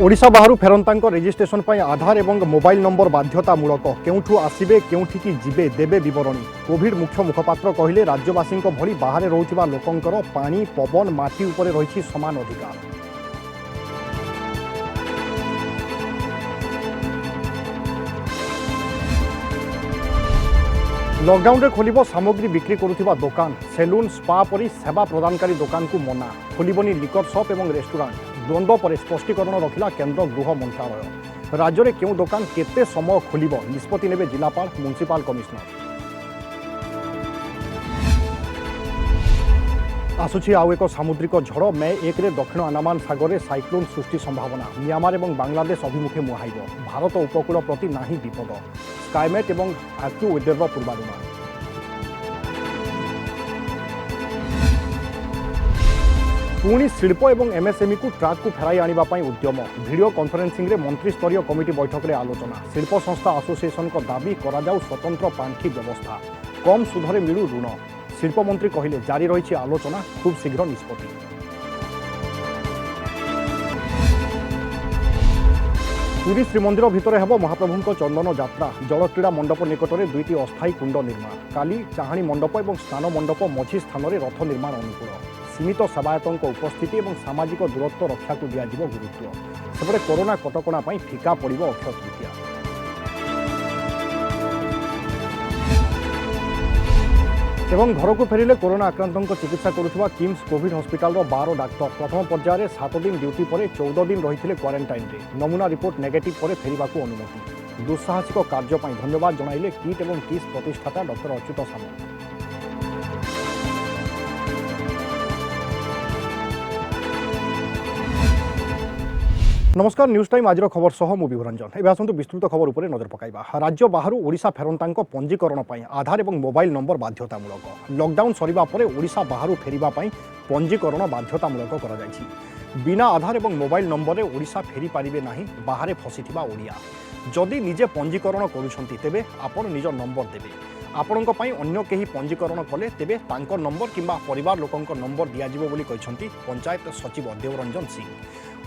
ओडिशा बाहर फेरंता रेजिस्ट्रेशन पर आधार और मोबाइल नंबर बाध्यतामूलक केउठू आसिबे केउठिकी जिबे देबे विवरणी कोविड मुख्य मुखपात्र कहले राज्यवासी भली बाहर रोचुवा लोकंकर पानी पवन माटी उपरे रही समान अधिकार। लॉकडाउन रे खोलिबो सामग्री बिक्री करुथिबा दुकान सेलून स्पा परी सेवा प्रदानकारी दुकान को मना खोलिबनी लिकर शॉप एवं रेस्टोरेंट द्वंद्व पर स्पष्टीकरण रखिला केंद्र गृह मंत्रालय। राज्य में क्यों दुकान केते समय खोलिबो निष्पत्ति नेबे जिलापाल म्युनिसिपल कमिश्नर। आसुछि आउ एक सामुद्रिक झड़ मे 1 रे दक्षिण अंडमान सागर में साइक्लोन सृष्टि संभावना म्यांमार और बांग्लादेश अभिमुखे मुहाइब भारत उपकूल प्रति नाही विपद स्काईमेट और आक्यू वेदर पूर्वानुमान। पुणी शिल्प और एमएसएमई को ट्राक को फेराई आनिबा पई उद्यम वीडियो कॉन्फ्रेंसिंग रे मंत्री स्तरीय कमिटी बैठक में आलोचना शिल्प संस्था एसोसिएशन को दाबी करा जाऊ स्वतंत्र पांठी व्यवस्था कम सुधरे मिलू ऋण शिल्प मंत्री कहले जारी रही आलोचना खूब शीघ्र निष्पत्ति। पुरी श्रीमंदिर भितर हेब महाप्रभुଙ୍କ चंदन यात्रा जलक्रीड़ा मंडप निकट में 2टी अस्थायी कुंड निर्माण काली चाहाणी मंडप और स्नान मंडप मझी स्थान में रथ निर्माण अनुकूल सीमित सेवायतों उपस्थिति और सामाजिक दूरत्व रक्षा को दिया गुरुत्व सेपटे कोरोना कटकणा फिका पड़ अक्षय तृतीया। एवं घर को फेरिले कोरोना आक्रांतों चिकित्सा करुवा किम्स कोविड हॉस्पिटल 12 डाक्तर प्रथम पर्यायर 7 दिन ड्यूटी पर 14 दिन रही क्वारंटाइन रे नमूना रिपोर्ट नेगेटिव पर फेरिबा को अनुमति दुस्साहसिक कार्य धन्यवाद जणाइले किट एवं किस प्रतिष्ठाता डॉक्टर अच्युत सामंत। नमस्कार न्यूज टाइम आज खबर सह मु विभरंजन एवं आसतु विस्तृत खबर उपर नजर पकाइबा। राज्य बाहर ओडिशा फेरंता पंजीकरण पर आधार और मोबाइल नंबर बाध्यतामूलक लॉकडाउन सरिबा परे ओडिशा बाहर फेरिबा पई पंजीकरण बाध्यतामूलक करा जायछि। बिना आधार और मोबाइल नंबर रे ओडिशा फेरी पारिबे नाही बाहर फसिथिबा ओडिया जदि निजे पंजीकरण करूछंती तेबे आपण निज नंबर देबे आपणक पई अन्य केही पंजीकरण कले तेबे तांकर नंबर किंबा परिवार लोकंक नंबर दिया जिवो बोली कहिसंती पंचायत सचिव देवरंजन सिंह।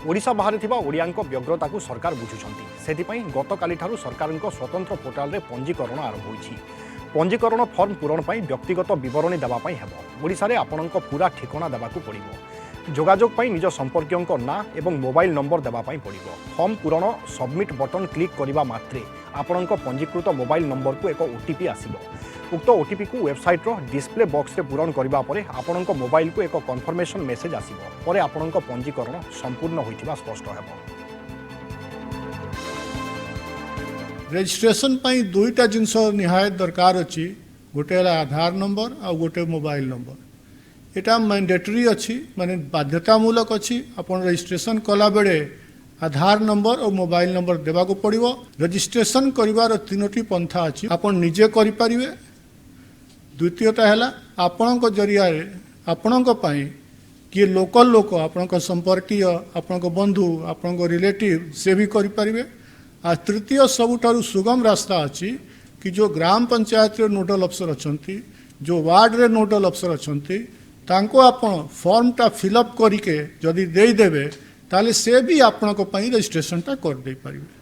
ओडिशा बाहर थिबा ओडियांक व्यग्रता को सरकार बुझुछंती सेथिपई गतकाली ठारू सरकारक स्वतंत्र पोर्टाल रे पंजीकरण आरंभ होईछि। पंजीकरण फॉर्म पूरण पई व्यक्तिगत विवरणी देबा पई हेबो ओडिसा रे आपणक पूरा ठिकाना देबाकू पड़िबो जोगाजोग पई निज संपर्कियंक ना एवं मोबाइल नंबर देबा पई पड़िबो फॉर्म पूरण सबमिट बटन क्लिक करिबा मात्रे आपणक पंजीकृत मोबाइल नंबर को एक ओटीपी आसीबो उक्त ओटीपी को वेबसाइट रो डिस्प्ले बॉक्स रे पूरण करिबा परे आपणक मोबाइल को एक कन्फर्मेशन मेसेज आसीबो परे आपणक पंजीकरण संपूर्ण होइथिबा स्पष्ट हेबो। रजिस्ट्रेशन पाई दुईटा जिनस निहायत दरकार अछि गोटे आधार नंबर आ गोटे मोबाइल नंबर एटा मैंडेटरी अछि माने बाध्यतामूलक अछि आपण रजिस्ट्रेशन कला बेले आधार नंबर और मोबाइल नंबर देवा को पड़िबो। रजिस्ट्रेशन करिवार 3टी पंथा अछि आपण निजे करि परिबे द्वितीयटा हैला आपणक जरिया आपणक पई कि लोकल लोक आपणक संपर्कीय आपणक बंधु आपणक रिलेटिव से भी करि परिबे आ तृतीय सबुठारु सुगम रास्ता अछि कि जो ग्राम पंचायत रे नोडल अफसर अछंती जो वार्ड रे नोडल अफसर अछंती तांको आपण फॉर्मटा फिलअप करिके जदि देई देबे ताले से भी आपणक पई रजिस्ट्रेशनटा कर दे परिबे।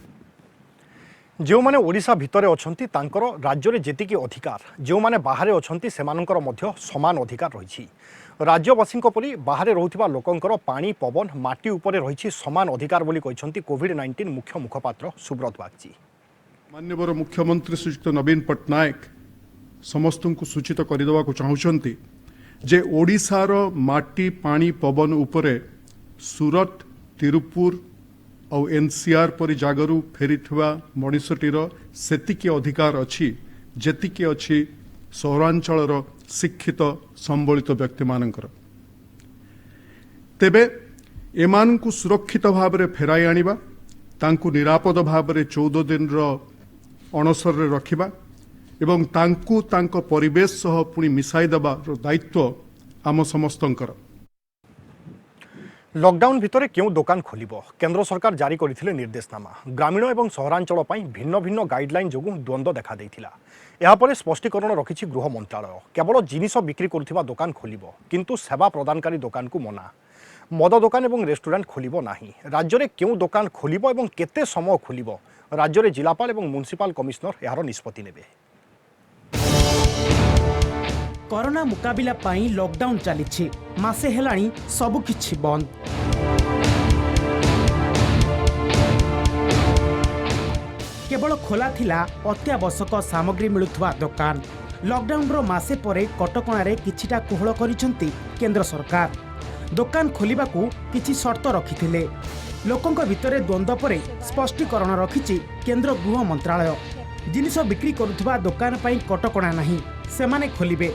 जो माने ओडिशा भितरे अछंती तांकर राज्य रे जेतिकी अधिकार जो माने बाहर अछंती सेमानकर मध्य समान अधिकार रहिछि। राज्यवासी परि बाहर रहुथिबा लोकंकर पानी पवन माटी उपरे रहिछि समान अधिकार बोली कहिसंती कोविड-19 मुख्य मुखपात्र सुब्रत बागची। माननीय मुख्यमंत्री श्रीयुक्त नवीन पट्टनायक समस्त को सूचित करदेवा को चाहूँगी जे ओडिशार माटी पानी पवन उपरे सूरत तिरुपुर और एनसीआर परी जागरू फेरीथिबा मनीषटीर सेतिकी अधिकार अछि जेतिकी अछि सहरांचलर शिक्षित संबलित व्यक्ति मानकर। तेबे एमानकु सुरक्षित भाव में फेराई आनिबा तांकु निरापद भाव में 14 दिन अणसर रे रखिबा एवं तांकु तांको परिवेश सह पुणी मिसाई देबार दायित्व आम समस्तंकर। लॉकडाउन भितर क्यों दुकान खोलिबो केंद्र सरकार जारी करथिले निर्देशनामा ग्रामीण एवं सहरांचल पई भिन्न भिन्न गाइडलाइन जोगु द्वंद्व देखा देथिला। यहाँ पर स्पष्टीकरण रखिछि गृह मंत्रालय केवल जिनिस बिक्री करुथिबा दुकान खोलिबो किंतु सेवा प्रदानकारी दुकान को मना। मद दुकान और रेस्टोरेंट खोलिबो नाही। राज्य में क्यों दुकान खोलिबो एवं केते समय खोलिबो राज्य में जिलापाल और म्युनिसिपल कमिशनर यार निष्पत्ति नेबे। कोरोना मुकाबिला पाई लॉकडाउन चली मासे हेलाणी सबकिछि बंद। केवल खोला थिला अत्यावश्यक सामग्री मिलुथुवा दुकान। लॉकडाउन रो मासे परे कटकणारे किछिटा कोहळ करिसंती केंद्र सरकार। दुकान खोलिबाकू किछि शर्त रखिथिले। लोकंक भितरे द्वंद्व परे स्पष्टीकरण रखिछि केंद्र गृह मंत्रालय। जिनिस बिक्री करुथुवा दुकान पई कटकणा नाही, सेमाने खोलिबे।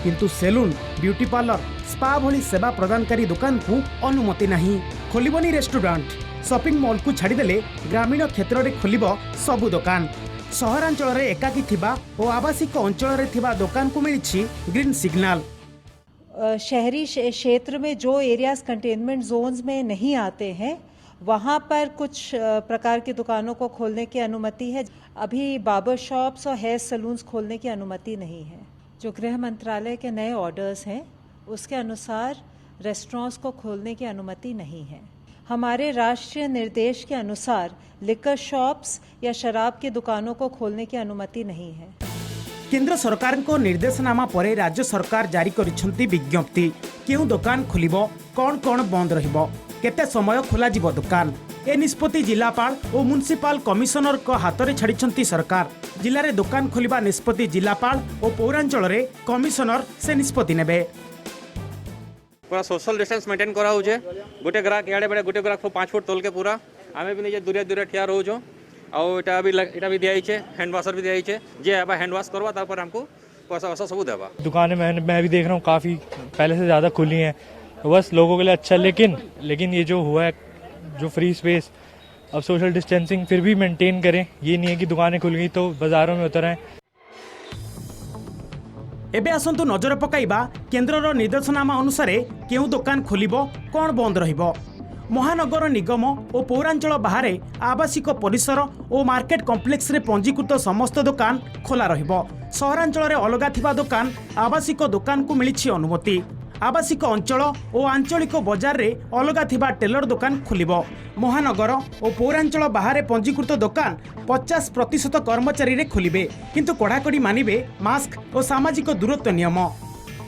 किंतु सेलून, ब्यूटी पार्लर, स्पा भली सेवा प्रदानकारी दुकान को अनुमति नहीं। खोलिबनी रेस्टोरेंट, शॉपिंग मॉल को छाड़देले ग्रामीण क्षेत्र में खोलिब सबु दुकान। सहरांचल रे एकाकी थिबा और आवासिक अंचल रे थिबा दुकान को मिली ग्रीन सिग्नल। शहरी क्षेत्र में जो एरियाज कंटेनमेंट जोन्स में नहीं आते हैं वहाँ पर कुछ प्रकार की दुकानों को खोलने की अनुमति है। अभी बार्बर शॉप्स और हेयर सलून्स खोलने की अनुमति नहीं है। जो गृह मंत्रालय के नए ऑर्डर्स हैं उसके अनुसार रेस्टोरेंट्स को खोलने की अनुमति नहीं है। हमारे राष्ट्रीय निर्देश के अनुसार लिकर शॉप्स या शराब की दुकानों को खोलने की अनुमति नहीं है। केंद्र सरकार को निर्देशनामा परे राज्य सरकार जारी करिसंती विज्ञप्ति। क्यों दुकान खोलिबो, कौन कौन बंद रहिबो, केते समय खोला जिवो दुकान, ए निष्पत्ति जिलापाल और म्युनिसिपल कमिशनर को हाथ में छाड़ी सरकार। जिले में दुकान खोलिबा निष्पत्ति जिलापाल और पौरांचल रे कमिशनर से निष्पत्ति नेबे। पूरा सोशल डिस्टेंस मेंटेन करा होजे। गोटे ग्राहक याडे बड़े गोटे ग्राहक 5 फुट तोल के पूरा आमे भी निजे दूरे दूरे ठिया रहू जो। और एटा भी दियाई छे, हैंड वॉशर भी दियाई छे। जे आबा हैंड वॉश करवा तापर हमको पैसा वैसा सब देबा। दुकानें मैं भी देख रहा हूँ काफ़ी पहले से ज़्यादा खुली हैं, बस लोगों के लिए अच्छा। लेकिन ये जो हुआ है, जो फ्री स्पेस, अब सोशल डिस्टेंसिंग फिर भी मेंटेन करें। ये नहीं है कि दुकानें खुल गई तो बाज़ारों में उतर आए। एबे आसंतु नजर पकाइबा केंद्रर निर्देशनामा अनुसार क्यों दुकान खोलिबो, कौन बंद रहिबो। महानगर निगम और पौरांचल बाहर आवासिक परिसर और मार्केट कॉम्प्लेक्स रे पंजीकृत समस्त दुकान खोला रहिबो। सहरांचल रे अलगा थिबा दुकान, आवासिक दुकान को मिली अनुमति। आवासिक अंचल और आंचलिक बाजार रे अलगा थिबा टेलर दुकान खोलिबो। महानगर और पौरांचल बाहर पंजीकृत दुकान 50% कर्मचारी रे खोलिबे, किंतु कड़ाकड़ी मानिबे मास्क और सामाजिक दूरत्व नियम।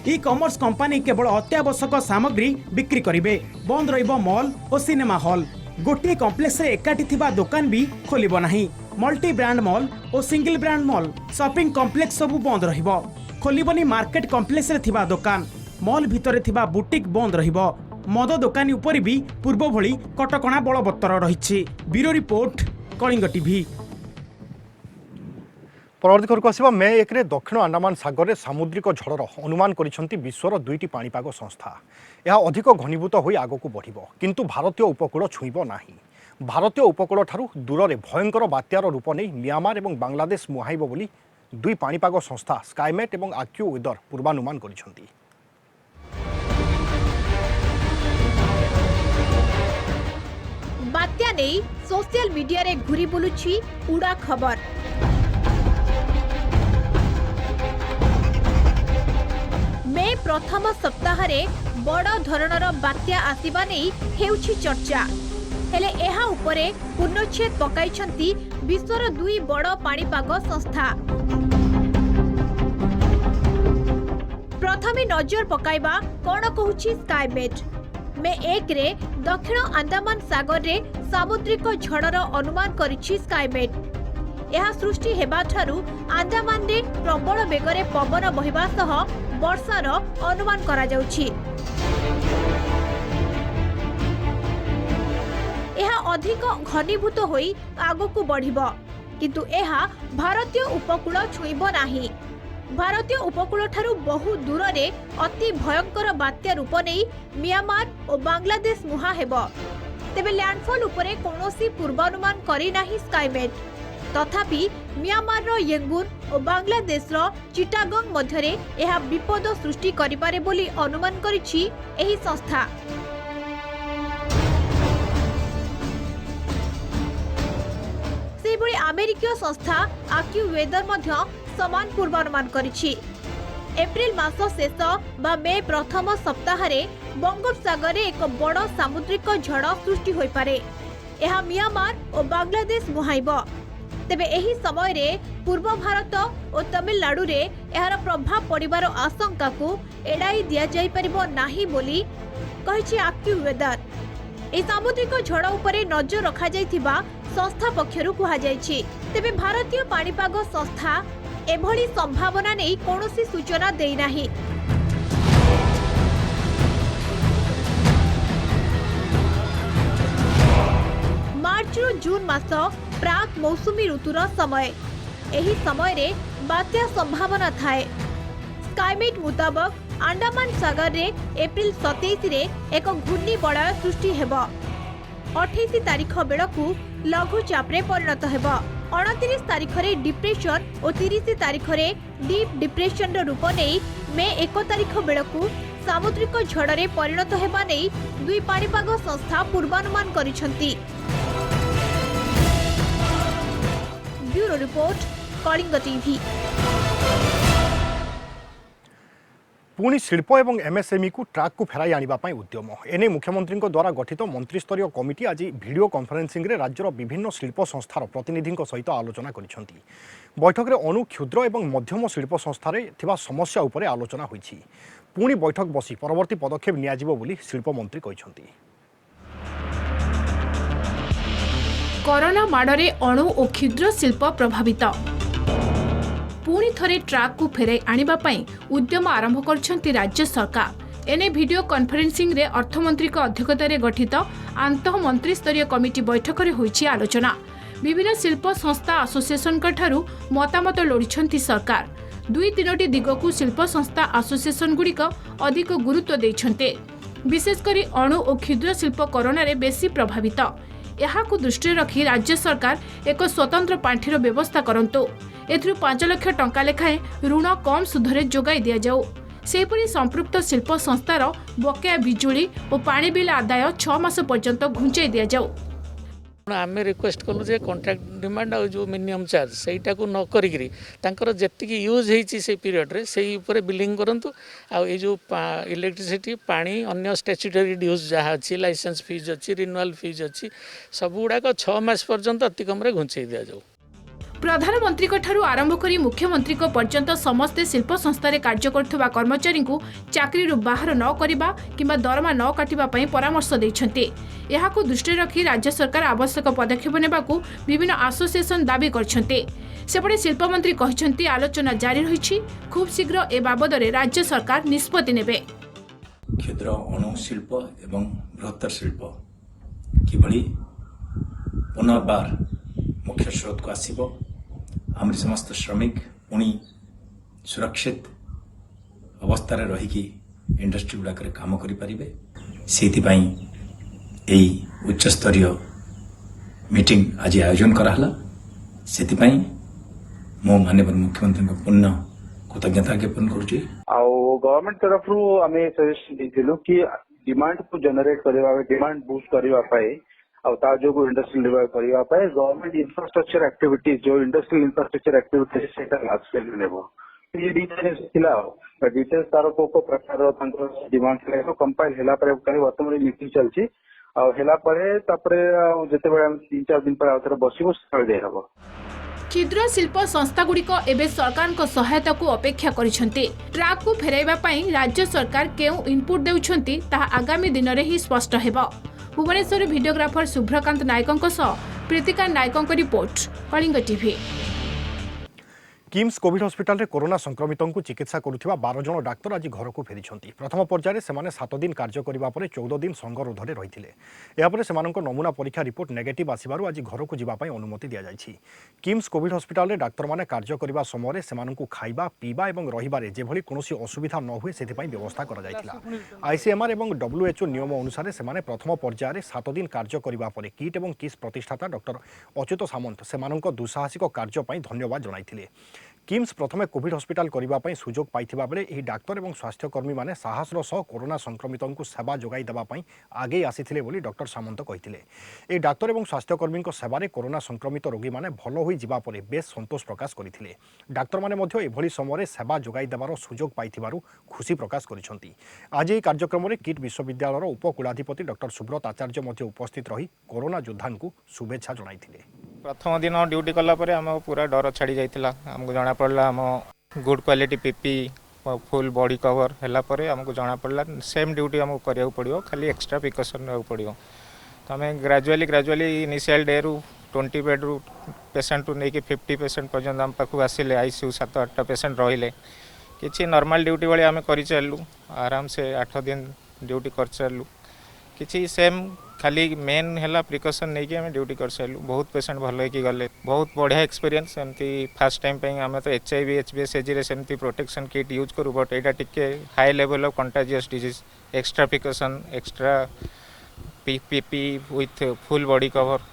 ई कॉमर्स कंपनी केवल अत्यावश्यक सामग्री बिक्री करिबे। बंद रहिबो मॉल और सिनेमा हॉल। गोटे कॉम्प्लेक्स रे एकाठी थिबा दुकान भी खोलिबो नाही। मल्टी ब्रांड मॉल और single brand mall, shopping complex सब बंद रहिबो। खोलिबनी मार्केट कॉम्प्लेक्स रे थिबा दुकान। मॉल भितरे थिबा बुटीक बंद रहिबो। मद दुकानी ऊपर भी पूर्व भली कटकणा बलवत्तर रहिछि। Bureau report, Kalinga TV. परवर्ती खबर को आसवा मे 1 रे दक्षिण अंडमान सागर में सामुद्रिक झड़र अनुमान करिसंती विश्वर 2टी पाणीपाग संस्था। यह अधिक घनीभूत होई आगको बढ़िबो, किंतु भारतीय उपकूल छुईबो नाही। भारतीय उपकूल ठारू दूर में भयंकर बात्यार रूप नहीं म्यांमार और बांग्लादेश मुहाइब बोली 2 पाणीपाग संस्था स्काईमेट और आक्यू वेदर पूर्वानुमान करिसंती। बात्या नहीं सोशल मीडिया रे घुरी बुलुछि उड़ा खबर। मे प्रथम सप्ताह रे बड़ धरणर बात्या आसीबा नहीं हेउछि चर्चा। हेले एहा उपरे पूर्णच्छेद पकाइछंती विश्वर 2 बड़ पाणीपाग संस्था। प्रथमे नजर पकाइबा कोन कहूछि स्काईमेट। मे 1 रे दक्षिण अंडमान सागर रे सामुद्रिक झड़र अनुमान करिछि स्काईमेट। यह सृष्टि हेबा ठारू अंडमान रे प्रबल बेगरे पवन बहिबा सह वर्षार अनुमान करा जाउछि। यह अधिक घनीभूत होई आगकू बढ़िबो, किंतु यह भारतीय उपकूल छुईबो नाही। भारतीय उपकूल ठारू बहु दूर रे अति भयंकर बात्या रूप नहीं म्यांमार और बांग्लादेश मुहा हेबो। तेबे लैंडफॉल उपरे कोनोसी पूर्वानुमान करी नाही स्काईमेट। तथापि म्यांमार रो येंगुन और बांग्लादेश रो चिटागंग मध्यरे यह विपद सृष्टि करिपारे बोली अनुमान करिछि एही संस्था। सेबोली अमेरिकीय संस्था आक्यू वेदर मध्य समान पूर्वानुमान करिछि। एप्रिल मास शेष बा मे प्रथम सप्ताह बंगोपसागर रे एक बड़ सामुद्रिक झड़ सृष्टि होई पारे। यह म्यांमार और बांग्लादेश मुहाइब। तेबे एही समय रे पूर्व भारत और तमिलनाडु रे एहार प्रभाव पड़िबार आशंका को एड़ाई दिया जाई परिबो नाही बोली कहिछि AccuWeather। ए सामुद्रिक झड़ उपरे नजर रखा जाइथिबा संस्था पक्षरु कुहा जाइछि। तेबे भारतीय पाणीपाग संस्था एभली संभावना नै कोनोसी सूचना देई नाही। मार्च रु जून मास प्राक मौसुमी ऋतुर समय। एही समय रे बात्या संभावना थाए। स्काईमेट मुताबक अंडमान सागर रे एप्रिल 27 रे एक घूर्णी बलय सृष्टि हेब। 28 तारीख बेलकु लघुचाप रे परिणत हेब। 29 तारीख रे डिप्रेशन और 30 तारीख रे डीप डिप्रेशन रो रूप नै मे 1 तारीख बेलकु सामुद्रिक झड़ रे परिणत हेबा नै दुई पाणीपाग संस्था पूर्वानुमान करिसंती। Bureau report Kalinga TV. पुणी शिल्प एवं एमएसएमई को ट्राक को फेराई आनिबा पाई उद्यम एने मुख्यमंत्री द्वारा गठित मंत्रिस्तरीय कमिटी आज वीडियो कॉन्फ्रेंसिंग रे राज्यर विभिन्न शिल्प संस्थार प्रतिनिधि सहित आलोचना करिसेंती। बैठक रे अणु क्षुद्र एवं मध्यम शिल्प संस्थार थिबा समस्या उपरे आलोचना होईछि। पुणी बैठक बसी परवर्ती पदक्षेप नियाजिबो बोली शिल्प मंत्री कहिसेंती। कोरोना माड़े अणु और क्षुद्र शिल्प प्रभावित पुणी थरे ट्राक को फेराई आनिबा पई उद्यम आरंभ करछंती राज्य सरकार। एने वीडियो कॉन्फ्रेंसिंग रे अर्थमंत्री अध्यक्षता रे गठित आंतः मंत्री स्तरीय कमिटी बैठक रे होईछि आलोचना। विभिन्न शिल्प संस्था एसोसिएशन ठारू मतामत लोड़िछंती सरकार। 2-3 दिगकू शिल्प संस्था एसोसिएशन गुड़िक अधिक गुरुत्व देइछन्ते। विशेषकर अणु और क्षुद्र शिल्प कोरोना रे बेसी प्रभावित। यहाकू दृष्टि रखी राज्य सरकार एक स्वतंत्र पांठीर व्यवस्था करंतु। एथुरु 5 लाख टंका लेखाएं ऋण कम सुधरे जोगाई दिया जाऊ। सेपरी संपृक्त शिल्प संस्थार बकेया बिजुली और पानी बिल आदाय 6 मास पर्यंत घुंचाई दिया जाऊ। आम रिक्वेस्ट कलु जे कॉन्ट्रैक्ट डिमांड और जो मिनिमम चार्ज सेटा को न करी तांकर जेतिकी यूज होईची से पीरियड रे सेही ऊपर बिलिंग करंतु। आ ए जो इलेक्ट्रिसिटी पानी अन्य स्टैट्यूटरी ड्यूज जहाँ अच्छी लाइसेंस फीज अच्छी रिन्यूअल फीज अच्छी सब गुड़ाक 6 मास पर्यंत अति कम घुंचाई दि जाऊ। प्रधानमंत्री ठारू आरंभ करी मुख्यमंत्री पर्यंत समस्ते शिल्प संस्था कार्य करुवा कर्मचारी को चाकरी बाहर न करवा किंबा दरमा न काटिबा पई परामर्श दैछन्ते। यहाकू दृष्टि रखी राज्य सरकार आवश्यक पदक्षेप नेबाकू विभिन्न एसोसिएशन दाबी करछन्ते। सेपटे शिल्प मंत्री कहिछन्ती आलोचना जारी रहिछि। खूब शीघ्र ए बाबद राज्य सरकार निष्पत्ति नेबे। क्षुद्र अणु शिल्प एवं बृहत्तर शिल्प किभली पुनर्बार मुख्य स्रोत को आसीबो। आम समस्त श्रमिक पुणी सुरक्षित अवस्था रहीकि इंडस्ट्री गुड़ाक काम करें से उच्च स्तरीय मीटिंग आज आयोजन कराला। से माननीय मुख्यमंत्री पूर्ण कृतज्ञता ज्ञापन करुच्ची। गवर्नमेंट तरफ आम सजेशन देलु कि डिमांड को जनरेट करने डिमांड बूस्ट करने जो इंडस्ट्रियल डेवलप करने गवर्नमेंट इंफ्रास्ट्रक्चर एक्टिविटीज जो इंडस्ट्रियल इंफ्रास्ट्रक्चर एक्टिविटीज से लार्ज स्केल नेब। ये डिटेल्स थिला डिटेल्स तार को प्रकार डिमांड थिला कंपाइल होला पर वर्तमान मीटिंग चलची होला पर तापरे जते बेला 3-4 दिन पर आउथरे बसिबो सकाळ दे हबो। क्षुद्र शिल्प संस्था गुड़िक एवं सरकार सहायता को अपेक्षा करिसेंते। ट्राक को फेराइबा पई राज्य सरकार केउ इनपुट देउछंती ताहा आगामी दिन रे ही स्पष्ट हेबो। भुवनेश्वर भिडियोग्राफर शुभ्रकांत नायकों सह प्रीतिका नायकों report Kalinga TV. KIMS Covid hospital रे कोरोना संक्रमितों को चिकित्सा करुथिबा 12 जन डाक्तर आज घर को फेरिछंती। प्रथम पर्यायर सेमाने 7 दिन कार्य करिबा परे 14 दिन संगरोधरे रहिथिले। एहा परे सेमानक नमूना परीक्षा रिपोर्ट नेगेटिव आसिबारु आज घर को जिबा पई अनुमति दिया जायछि। किम्स कोविड हॉस्पिटल रे डाक्तर माने कार्य करिबा समय रे सेमानकु खाइबा पीबा एवं रहिबारे जेभली कोनोसी असुविधा न हुए सेति पई व्यवस्था करा जायथिला। आईसीएमआर एवं डब्ल्यूएचओ नियम अनुसार सेमाने प्रथम पर्यायर 7 दिन कार्य करिबा परे किट एवं किस प्रतिष्ठाता डॉक्टर अच्युत सामंत सेमानक दुसाहसिक कार्य पई धन्यवाद जणाइथिले। किम्स प्रथमे कोविड हॉस्पिटल करने सुजोग पाइथिबा बेले एही डाक्तर और स्वास्थ्यकर्मी माने साहसर सह कोरोना संक्रमितों को सेवा जोगाई देबा पई आगे आसीथिले बोली डॉक्टर सामंत कहिथिले। ए डाक्तर और स्वास्थ्यकर्मी सेवारे कोरोना संक्रमित रोगी माने भल होई जिबा परे बेस संतोष प्रकाश करथिले। डाक्तर माने मध्य एभली समय सेवा जोगाई देबार सुजोग पाइथिबारु खुशी प्रकाश करिसंती। आज एही कार्यक्रम में किट विश्वविद्यालयर उपकुलाधिपति डॉक्टर सुब्रत आचार्य मध्य उपस्थित रही कोरोना योद्धा को शुभेच्छा जणाइथिले। प्रथम दिन ड्यूटी कला परे आम पूरा डर छाड़ी जाइतिला। हमको जना पड़ला I'm good quality PP full body cover हैला परे हमको जना पड़ला सेम ड्यूटी हमको करिया पड़ियो, खाली एक्स्ट्रा प्रिकॉशन रहू पड़ियो। तो हमें ग्रेजुअली इनिशियल डे रु 20 बेड रु पेशेंट रु नहीं कि 50% पर्यंत आम पाखु आसिले आईसीयू 7-8 पेशेंट रहिले किछि नॉर्मल ड्यूटी वाले आम करि चललु आराम से 8 दिन ड्यूटी कर चललु किछि सेम खाली मेन हैला प्रिकॉशन नहीं कि हमें ड्यूटी कर सारू। बहुत पेशेंट भल होगी गले, बहुत बढ़िया एक्सपीरियंस। एमती फास्ट टाइम पे आम तो HIV HBS एजी सेमती प्रोटेक्शन किट यूज करूँ, बट यहाँ टिके high level of contagious disease extra precaution extra PP with full body cover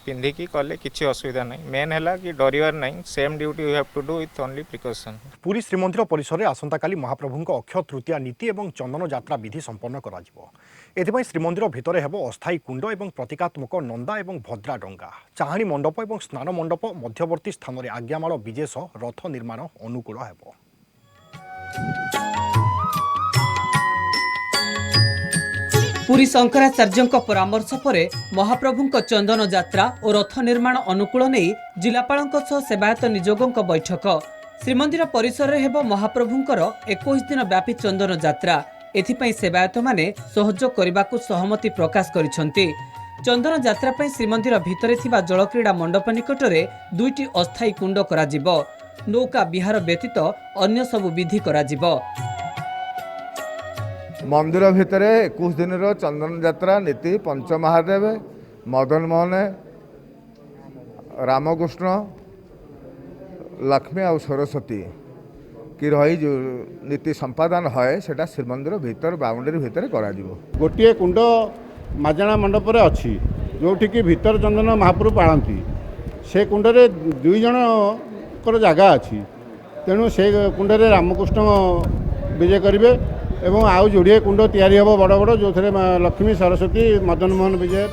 पिंधिकी कले किसी असुविधा नहीं। मेन है कि डरिवार नहीं, same duty we have to do with only precaution. Puri Shrimandir परिसर में आसंताकाली महाप्रभुଙ୍କ अक्षय तृतीया नीति एवं चंदन यात्रा विधि संपन्न करा जिवो। एथिपाई श्रीमंदिर भितर हेबो अस्थायी कुंड एवं प्रतीकात्मक नंदा एवं भद्रा डंगा, चाहाणी मंडप एवं स्नान मंडप मध्यवर्ती स्थान में आज्ञामाल विजेश रथ निर्माण अनुकूल हेबो। पुरी शंकराचार्य परामर्श पर महाप्रभु चंदन यात्रा और रथ निर्माण अनुकूल नहीं जिलापाल सेवायत निजोगों बैठक। श्रीमंदिर परिसर में हेब महाप्रभुंकर 21 दिन व्यापी चंदन यात्रा। एथिपाई सेवायत माने सहयोग करने को सहमति प्रकाश करिसेंती। चंदन यात्रा पर श्रीमंदिर भितर थिबा जलक्रीड़ा मंडप निकट में 2टी अस्थायी कुंड करा जिवो। नौका विहार व्यतीत अन्य सबु विधि करा जिवो। मंदिर भितर 21 दिन चंदन यात्रा नीति पंचमहादेव मदन मोहन रामकृष्ण लक्ष्मी और सरस्वती की रही जो नीति संपादन है सेटा श्रीमंदिर भीतर बाउंड्री भितर करा जिवो। गोटे कुंड माजणा मंडप रे अछि जोठी कि भीतर चंदन महाप्रभु पाळंती। से कुंड रे 2 जण कर जगह अछि, तेणु से कुंड रे रामकृष्ण विजय करिवे एवं आउ जोड़िए कुंड तैयारी हम बड़ बड़ जो लक्ष्मी सरस्वती मदन मोहन विजय।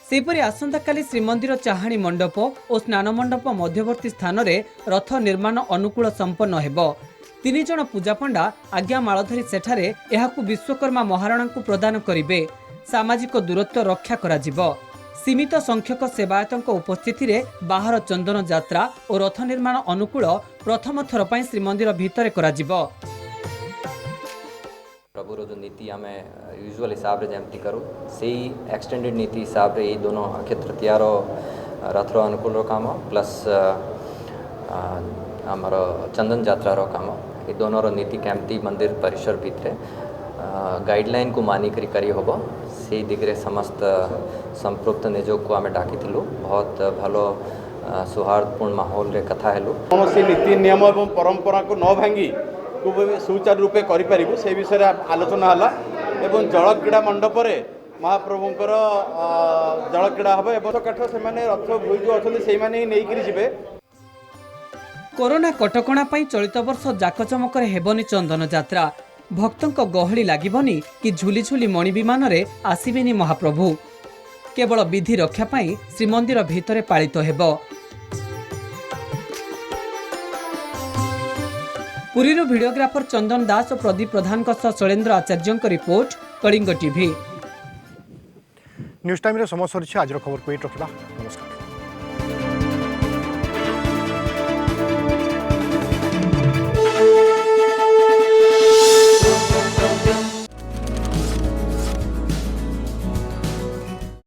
सेपरि आसंताकाली श्रीमंदिर चाहाणी मंडप और स्नान मंडप मध्यवर्ती स्थान में रथ निर्माण अनुकूल संपन्न हेबो। 3 जण पूजा पंडा आज्ञामाल धरी सेठारे एहाकु विश्वकर्मा महाराणा को प्रदान करिवे। सामाजिक दूरत्व रक्षा करा जिवो। सीमित संख्यक सेवायतों उपस्थिति रे बाहर चंदन यात्रा और रथ निर्माण अनुकूल प्रथम थर पई श्रीमंदिर भितर करा जिवो। प्रभुर जो नीति आम यूजुअल हिसाब से जमती करूँ से एक्सटेंडेड नीति हिसाब से ये दोनों अक्षय तृतीयार रथर अनुकूल काम प्लस आमर चंदन यात्रार काम ये दोनों नीति केमती मंदिर परिसर भितर गाइडलाइन को मानिक करी हम से दिगरे समस्त संपृक्त निजोग को आम डाकी बहुत भलो सौहार्दपूर्ण माहौल रे कथा हेलु। कौन नीति नियम और परंपरा को न भांगी सुचारू रूपे करूँ से विषय आलोचना है एवं जल क्रीड़ा मंडप महाप्रभुंर जल क्रीड़ा हम एवं काठ से रथ भूई जो अच्छा से नहीं जी। कोरोना कटकणा पई चलित वर्ष जाकचमकर हेबनी चंदन यात्रा। भक्तों गहली लागिबनी कि झुली झुली मणि विमान रे आसीबेनी महाप्रभु। केवल विधि रक्षा पाई श्रीमंदिर भितरे पालित हेबो। पुरीरो वीडियोग्राफर चंदन दास और Pradeep Pradhan Shailendra Acharya report Kalinga TV. News time रे समय सरी आज खबर को रखा।